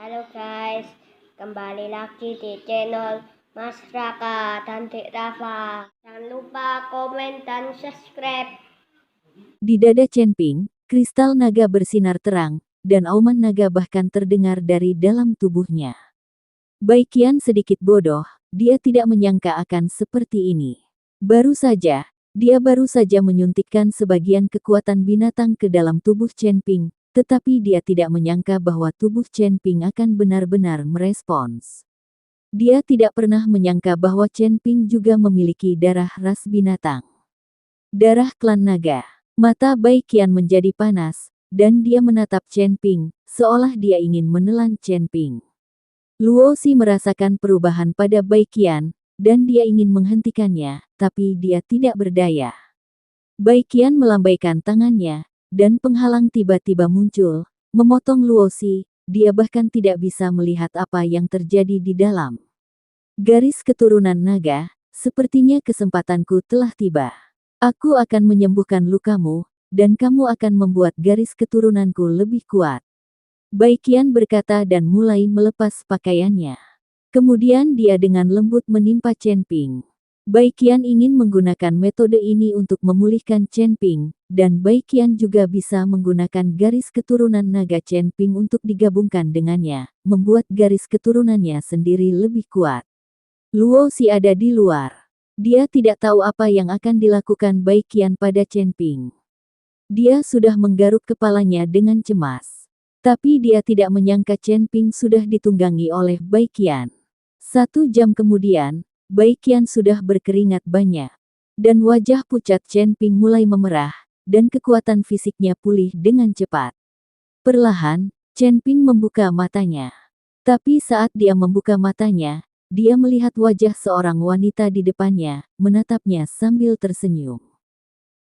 Halo guys, kembali lagi di channel Mas Raka dan Dek Rafa. Jangan lupa komen dan subscribe. Di dada Chen-Ping, kristal naga bersinar terang, dan auman naga bahkan terdengar dari dalam tubuhnya. Baikian sedikit bodoh, dia tidak menyangka akan seperti ini. Dia baru saja menyuntikkan sebagian kekuatan binatang ke dalam tubuh Chen-Ping, tetapi dia tidak menyangka bahwa tubuh Chen-Ping akan benar-benar merespons. Dia tidak pernah menyangka bahwa Chen-Ping juga memiliki darah ras binatang. Darah klan naga. Mata Baikian menjadi panas, dan dia menatap Chen-Ping, seolah dia ingin menelan Chen-Ping. Luo Xi merasakan perubahan pada Baikian, dan dia ingin menghentikannya, tapi dia tidak berdaya. Baikian melambaikan tangannya, dan penghalang tiba-tiba muncul, memotong Luo Xi. Dia bahkan tidak bisa melihat apa yang terjadi di dalam. Garis keturunan naga, sepertinya kesempatanku telah tiba. Aku akan menyembuhkan lukamu, dan kamu akan membuat garis keturunanku lebih kuat. Baikian berkata dan mulai melepas pakaiannya. Kemudian dia dengan lembut menimpa Chen-Ping. Baikian ingin menggunakan metode ini untuk memulihkan Chen-Ping, dan Baikian juga bisa menggunakan garis keturunan naga Chen-Ping untuk digabungkan dengannya, membuat garis keturunannya sendiri lebih kuat. Luo Xi ada di luar. Dia tidak tahu apa yang akan dilakukan Baikian pada Chen-Ping. Dia sudah menggaruk kepalanya dengan cemas. Tapi dia tidak menyangka Chen-Ping sudah ditunggangi oleh Baikian. 1 jam kemudian, Baikian sudah berkeringat banyak. Dan wajah pucat Chen-Ping mulai memerah, dan kekuatan fisiknya pulih dengan cepat. Perlahan, Chen-Ping membuka matanya. Tapi saat dia membuka matanya, dia melihat wajah seorang wanita di depannya, menatapnya sambil tersenyum.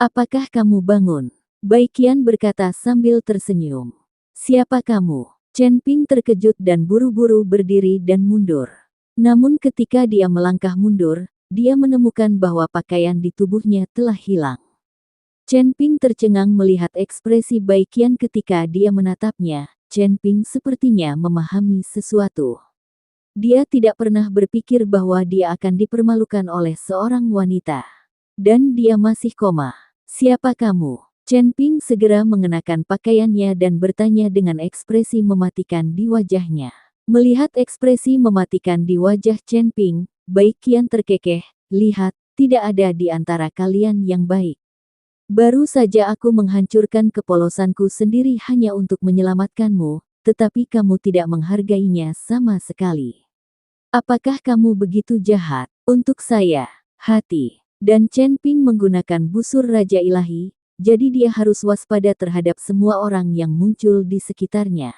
"Apakah kamu bangun?" Baikian berkata sambil tersenyum. "Siapa kamu?" Chen-Ping terkejut dan buru-buru berdiri dan mundur. Namun ketika dia melangkah mundur, dia menemukan bahwa pakaian di tubuhnya telah hilang. Chen-Ping tercengang melihat ekspresi Baikian ketika dia menatapnya. Chen-Ping sepertinya memahami sesuatu. Dia tidak pernah berpikir bahwa dia akan dipermalukan oleh seorang wanita. Dan dia masih koma. "Siapa kamu?" Chen-Ping segera mengenakan pakaiannya dan bertanya dengan ekspresi mematikan di wajahnya. Melihat ekspresi mematikan di wajah Chen-Ping, Baikian terkekeh, "Lihat, tidak ada di antara kalian yang baik. Baru saja aku menghancurkan kepolosanku sendiri hanya untuk menyelamatkanmu, tetapi kamu tidak menghargainya sama sekali. Apakah kamu begitu jahat untuk saya?" Hati dan Chen-Ping menggunakan busur Raja Ilahi, jadi dia harus waspada terhadap semua orang yang muncul di sekitarnya.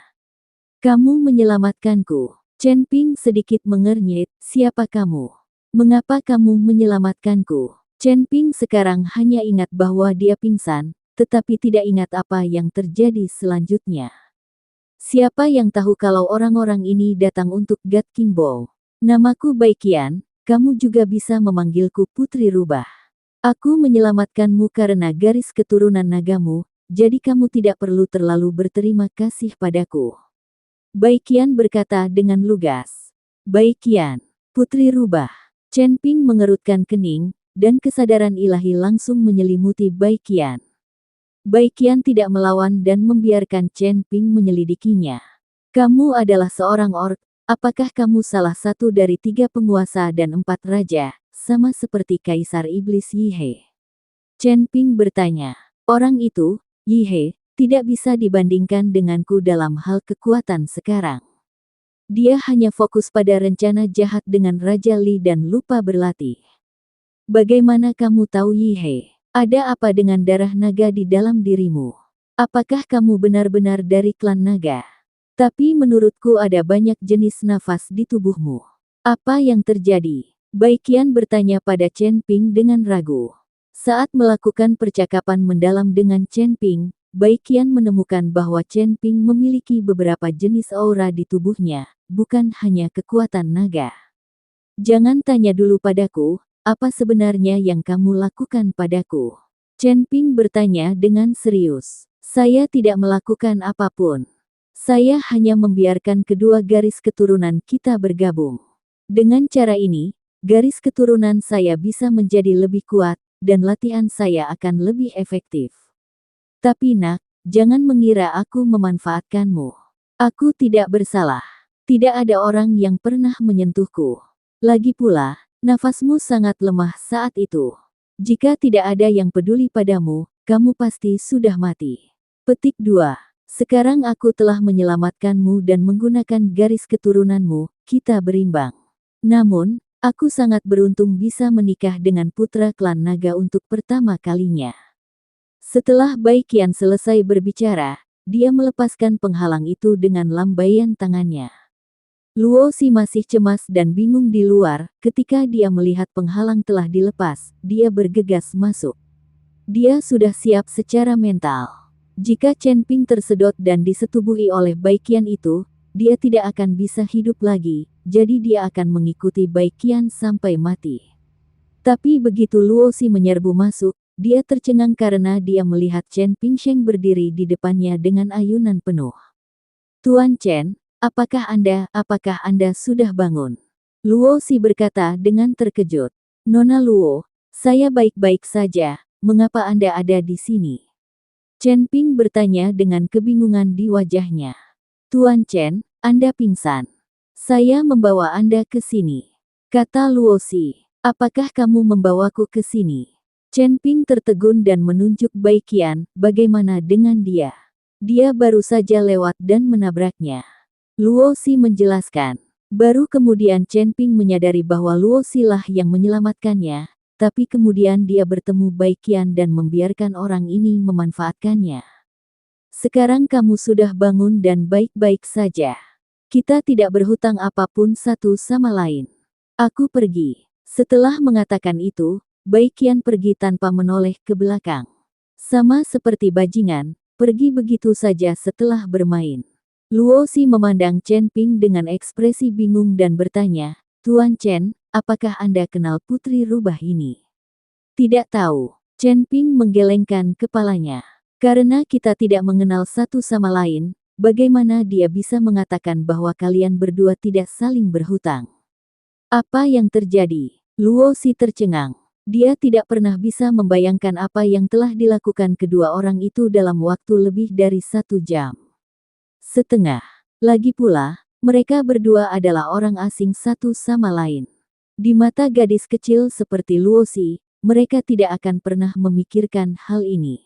"Kamu menyelamatkanku." Chen-Ping sedikit mengernyit, "Siapa kamu? Mengapa kamu menyelamatkanku?" Chen-Ping sekarang hanya ingat bahwa dia pingsan, tetapi tidak ingat apa yang terjadi selanjutnya. Siapa yang tahu kalau orang-orang ini datang untuk God King Bow? "Namaku Baikian, kamu juga bisa memanggilku Putri Rubah. Aku menyelamatkanmu karena garis keturunan nagamu, jadi kamu tidak perlu terlalu berterima kasih padaku." Baikian berkata dengan lugas. "Baikian, Putri Rubah." Chen-Ping mengerutkan kening, dan kesadaran ilahi langsung menyelimuti Baikian. Baikian tidak melawan dan membiarkan Chen-Ping menyelidikinya. "Kamu adalah seorang orc, apakah kamu salah satu dari 3 penguasa dan 4 raja, sama seperti Kaisar Iblis Yi He?" Chen-Ping bertanya. "Orang itu, Yi He, tidak bisa dibandingkan denganku dalam hal kekuatan sekarang. Dia hanya fokus pada rencana jahat dengan Raja Li dan lupa berlatih." "Bagaimana kamu tahu Yi He? Ada apa dengan darah naga di dalam dirimu? Apakah kamu benar-benar dari klan naga? Tapi menurutku ada banyak jenis nafas di tubuhmu. Apa yang terjadi?" Baikian bertanya pada Chen-Ping dengan ragu. Saat melakukan percakapan mendalam dengan Chen-Ping, Baikian menemukan bahwa Chen-Ping memiliki beberapa jenis aura di tubuhnya, bukan hanya kekuatan naga. "Jangan tanya dulu padaku, apa sebenarnya yang kamu lakukan padaku?" Chen-Ping bertanya dengan serius. "Saya tidak melakukan apapun. Saya hanya membiarkan kedua garis keturunan kita bergabung. Dengan cara ini, garis keturunan saya bisa menjadi lebih kuat, dan latihan saya akan lebih efektif. Tapi nak, jangan mengira aku memanfaatkanmu. Aku tidak bersalah. Tidak ada orang yang pernah menyentuhku. Lagi pula, nafasmu sangat lemah saat itu. Jika tidak ada yang peduli padamu, kamu pasti sudah mati. Petik 2. Sekarang aku telah menyelamatkanmu dan menggunakan garis keturunanmu, kita berimbang. Namun, aku sangat beruntung bisa menikah dengan putra klan naga untuk pertama kalinya. Setelah Baikian selesai berbicara, dia melepaskan penghalang itu dengan lambaian tangannya. Luo Xi masih cemas dan bingung di luar, ketika dia melihat penghalang telah dilepas, dia bergegas masuk. Dia sudah siap secara mental. Jika Chen Ping tersedot dan disetubuhi oleh Baikian itu, dia tidak akan bisa hidup lagi, jadi dia akan mengikuti Baikian sampai mati. Tapi begitu Luo Xi menyerbu masuk, dia tercengang karena dia melihat Chen Pingsheng berdiri di depannya dengan ayunan penuh. Tuan Chen, apakah Anda sudah bangun? Luo Xi berkata dengan terkejut. Nona Luo, saya baik-baik saja, mengapa Anda ada di sini? Chen Ping bertanya dengan kebingungan di wajahnya. Tuan Chen, Anda pingsan. Saya membawa Anda ke sini, kata Luo Xi. Apakah kamu membawaku ke sini? Chen Ping tertegun dan menunjuk Baikian, bagaimana dengan dia? Dia baru saja lewat dan menabraknya. Luo Xi menjelaskan. Baru kemudian Chen Ping menyadari bahwa Luo Xi lah yang menyelamatkannya, tapi kemudian dia bertemu Baikian dan membiarkan orang ini memanfaatkannya. Sekarang kamu sudah bangun dan baik-baik saja. Kita tidak berhutang apapun satu sama lain. Aku pergi. Setelah mengatakan itu, Baikian pergi tanpa menoleh ke belakang. Sama seperti bajingan, pergi begitu saja setelah bermain. Luo Xi memandang Chen Ping dengan ekspresi bingung dan bertanya, Tuan Chen, apakah Anda kenal putri rubah ini? Tidak tahu. Chen Ping menggelengkan kepalanya. Karena kita tidak mengenal satu sama lain, bagaimana dia bisa mengatakan bahwa kalian berdua tidak saling berhutang? Apa yang terjadi? Luo Xi tercengang. Dia tidak pernah bisa membayangkan apa yang telah dilakukan kedua orang itu dalam waktu lebih dari 1 jam. Setengah. Lagi pula, mereka berdua adalah orang asing satu sama lain. Di mata gadis kecil seperti Luo Xi, mereka tidak akan pernah memikirkan hal ini.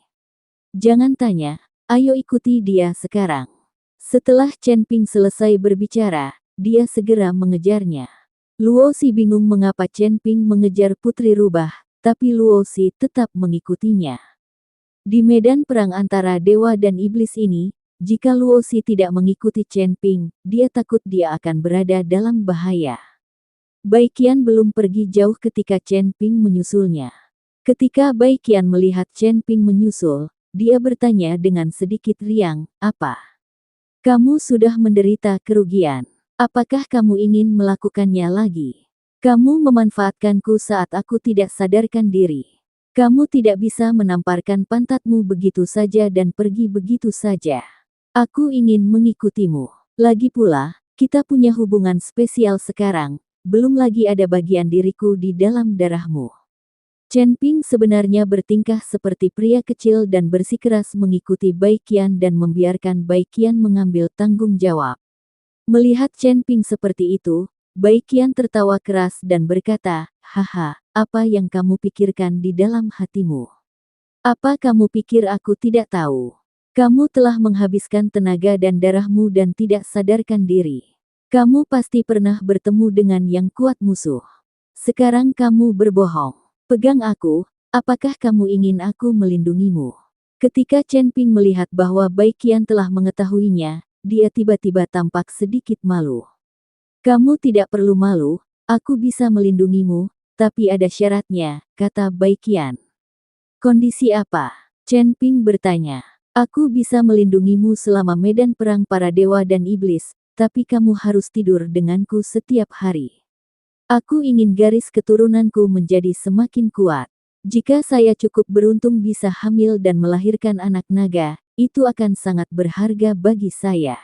Jangan tanya, ayo ikuti dia sekarang. Setelah Chen Ping selesai berbicara, dia segera mengejarnya. Luo Xi bingung mengapa Chen Ping mengejar putri rubah, tapi Luo Xi tetap mengikutinya. Di medan perang antara dewa dan iblis ini, jika Luo Xi tidak mengikuti Chen Ping, dia takut dia akan berada dalam bahaya. Baikian belum pergi jauh ketika Chen Ping menyusulnya. Ketika Baikian melihat Chen Ping menyusul, dia bertanya dengan sedikit riang, apa? Kamu sudah menderita kerugian. Apakah kamu ingin melakukannya lagi? Kamu memanfaatkanku saat aku tidak sadarkan diri. Kamu tidak bisa menamparkan pantatmu begitu saja dan pergi begitu saja. Aku ingin mengikutimu. Lagi pula, kita punya hubungan spesial sekarang, belum lagi ada bagian diriku di dalam darahmu. Chen Ping sebenarnya bertingkah seperti pria kecil dan bersikeras mengikuti Baikian dan membiarkan Baikian mengambil tanggung jawab. Melihat Chen Ping seperti itu, Baikian tertawa keras dan berkata, haha, apa yang kamu pikirkan di dalam hatimu? Apa kamu pikir aku tidak tahu? Kamu telah menghabiskan tenaga dan darahmu dan tidak sadarkan diri. Kamu pasti pernah bertemu dengan yang kuat musuh. Sekarang kamu berbohong. Pegang aku, apakah kamu ingin aku melindungimu? Ketika Chen Ping melihat bahwa Baikian telah mengetahuinya, dia tiba-tiba tampak sedikit malu. Kamu tidak perlu malu, aku bisa melindungimu, tapi ada syaratnya, kata Baikian. Kondisi apa? Chen Ping bertanya. Aku bisa melindungimu selama medan perang para dewa dan iblis, tapi kamu harus tidur denganku setiap hari. Aku ingin garis keturunanku menjadi semakin kuat. Jika saya cukup beruntung bisa hamil dan melahirkan anak naga, itu akan sangat berharga bagi saya.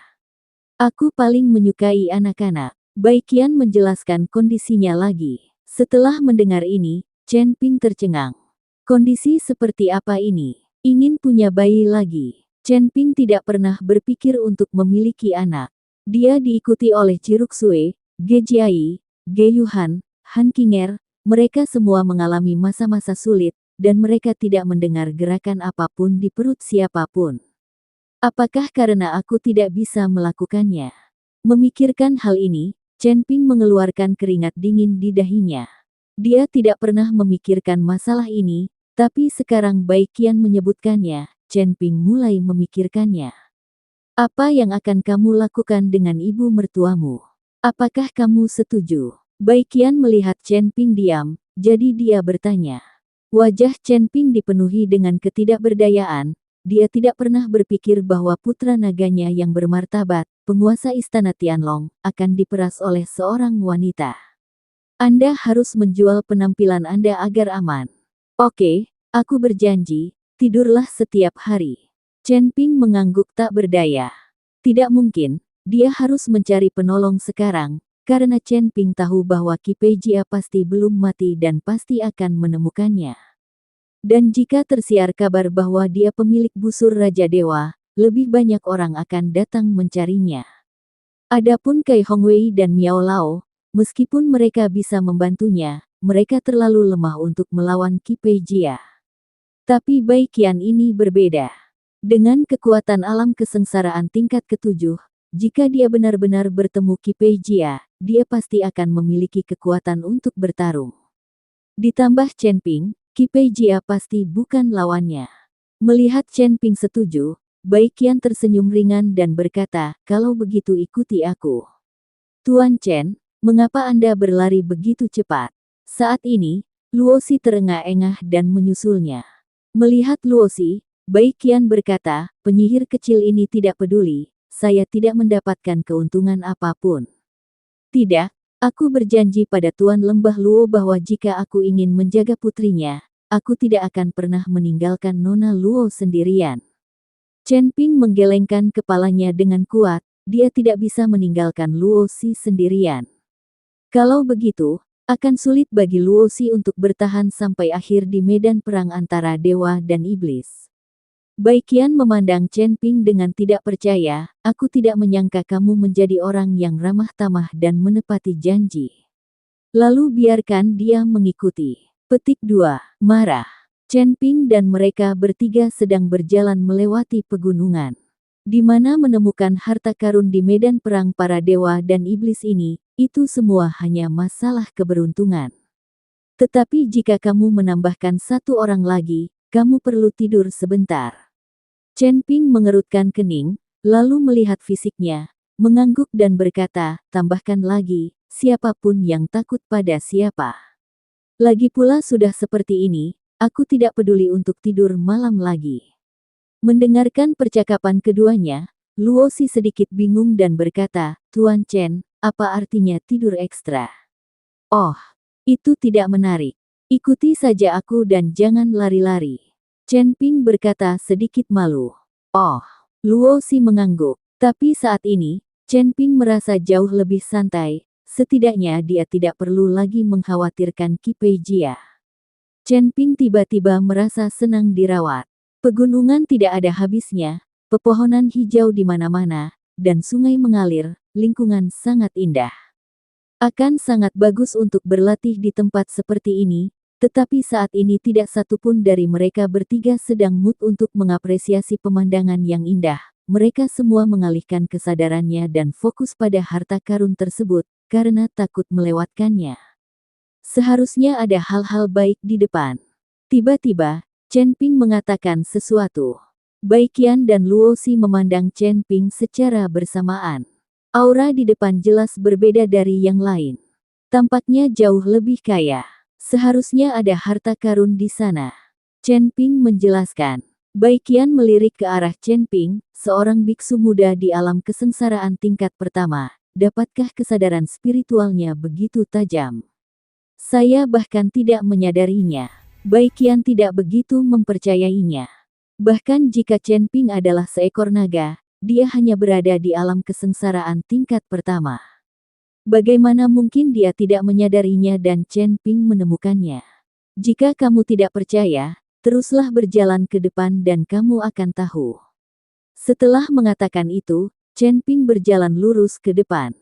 Aku paling menyukai anak-anak. Bai Qian menjelaskan kondisinya lagi. Setelah mendengar ini, Chen Ping tercengang. Kondisi seperti apa ini? Ingin punya bayi lagi. Chen Ping tidak pernah berpikir untuk memiliki anak. Dia diikuti oleh Ciruk Sue, Ge Jiai, Ge Yuhan, Han Qinger. Mereka semua mengalami masa-masa sulit, dan mereka tidak mendengar gerakan apapun di perut siapapun. Apakah karena aku tidak bisa melakukannya? Memikirkan hal ini, Chen Ping mengeluarkan keringat dingin di dahinya. Dia tidak pernah memikirkan masalah ini, tapi sekarang Bai Qian menyebutkannya, Chen Ping mulai memikirkannya. Apa yang akan kamu lakukan dengan ibu mertuamu? Apakah kamu setuju? Bai Qian melihat Chen Ping diam, jadi dia bertanya. Wajah Chen Ping dipenuhi dengan ketidakberdayaan. Dia tidak pernah berpikir bahwa putra naganya yang bermartabat, penguasa istana Tianlong, akan diperas oleh seorang wanita. Anda harus menjual penampilan Anda agar aman. Oke, aku berjanji, tidurlah setiap hari. Chen Ping mengangguk tak berdaya. Tidak mungkin, dia harus mencari penolong sekarang, karena Chen Ping tahu bahwa Qi Peijia pasti belum mati dan pasti akan menemukannya. Dan jika tersiar kabar bahwa dia pemilik busur Raja Dewa, lebih banyak orang akan datang mencarinya. Adapun Kai Hongwei dan Miao Lao, meskipun mereka bisa membantunya, mereka terlalu lemah untuk melawan Qi Peijia. Tapi Bai Qian ini berbeda. Dengan kekuatan alam kesengsaraan tingkat ke-7, jika dia benar-benar bertemu Qi Peijia, dia pasti akan memiliki kekuatan untuk bertarung. Ditambah Chen Ping, Qi Peijia pasti bukan lawannya. Melihat Chen Ping setuju, Bai Qian tersenyum ringan dan berkata, kalau begitu ikuti aku. Tuan Chen, mengapa Anda berlari begitu cepat? Saat ini, Luosi terengah-engah dan menyusulnya. Melihat Luosi, Bai Qian berkata, penyihir kecil ini tidak peduli, saya tidak mendapatkan keuntungan apapun. Tidak. Aku berjanji pada Tuan Lembah Luo bahwa jika aku ingin menjaga putrinya, aku tidak akan pernah meninggalkan Nona Luo sendirian. Chen Ping menggelengkan kepalanya dengan kuat, dia tidak bisa meninggalkan Luo Si sendirian. Kalau begitu, akan sulit bagi Luo Si untuk bertahan sampai akhir di medan perang antara dewa dan iblis. Bai Qian memandang Chen Ping dengan tidak percaya, aku tidak menyangka kamu menjadi orang yang ramah tamah dan menepati janji. Lalu biarkan dia mengikuti. Petik 2. Marah. Chen Ping dan mereka bertiga sedang berjalan melewati pegunungan. Di mana menemukan harta karun di medan perang para dewa dan iblis ini, itu semua hanya masalah keberuntungan. Tetapi jika kamu menambahkan satu orang lagi, kamu perlu tidur sebentar. Chen Ping mengerutkan kening, lalu melihat fisiknya, mengangguk dan berkata, tambahkan lagi, siapapun yang takut pada siapa. Lagi pula sudah seperti ini, aku tidak peduli untuk tidur malam lagi. Mendengarkan percakapan keduanya, Luo Si sedikit bingung dan berkata, Tuan Chen, apa artinya tidur ekstra? Oh, itu tidak menarik. Ikuti saja aku dan jangan lari-lari. Chen Ping berkata sedikit malu. Oh, Luo Si mengangguk. Tapi saat ini, Chen Ping merasa jauh lebih santai, setidaknya dia tidak perlu lagi mengkhawatirkan Qi Peijia. Chen Ping tiba-tiba merasa senang dirawat. Pegunungan tidak ada habisnya, pepohonan hijau di mana-mana, dan sungai mengalir, lingkungan sangat indah. Akan sangat bagus untuk berlatih di tempat seperti ini, tetapi saat ini tidak satupun dari mereka bertiga sedang mood untuk mengapresiasi pemandangan yang indah. Mereka semua mengalihkan kesadarannya dan fokus pada harta karun tersebut, karena takut melewatkannya. Seharusnya ada hal-hal baik di depan. Tiba-tiba, Chen Ping mengatakan sesuatu. Bai Qian dan Luo Si memandang Chen Ping secara bersamaan. Aura di depan jelas berbeda dari yang lain. Tampaknya jauh lebih kaya. Seharusnya ada harta karun di sana. Chen Ping menjelaskan. Bai Qian melirik ke arah Chen Ping, seorang biksu muda di alam kesengsaraan tingkat pertama. Dapatkah kesadaran spiritualnya begitu tajam? Saya bahkan tidak menyadarinya. Bai Qian tidak begitu mempercayainya. Bahkan jika Chen Ping adalah seekor naga, dia hanya berada di alam kesengsaraan tingkat pertama. Bagaimana mungkin dia tidak menyadarinya dan Chen Ping menemukannya? Jika kamu tidak percaya, teruslah berjalan ke depan dan kamu akan tahu. Setelah mengatakan itu, Chen Ping berjalan lurus ke depan.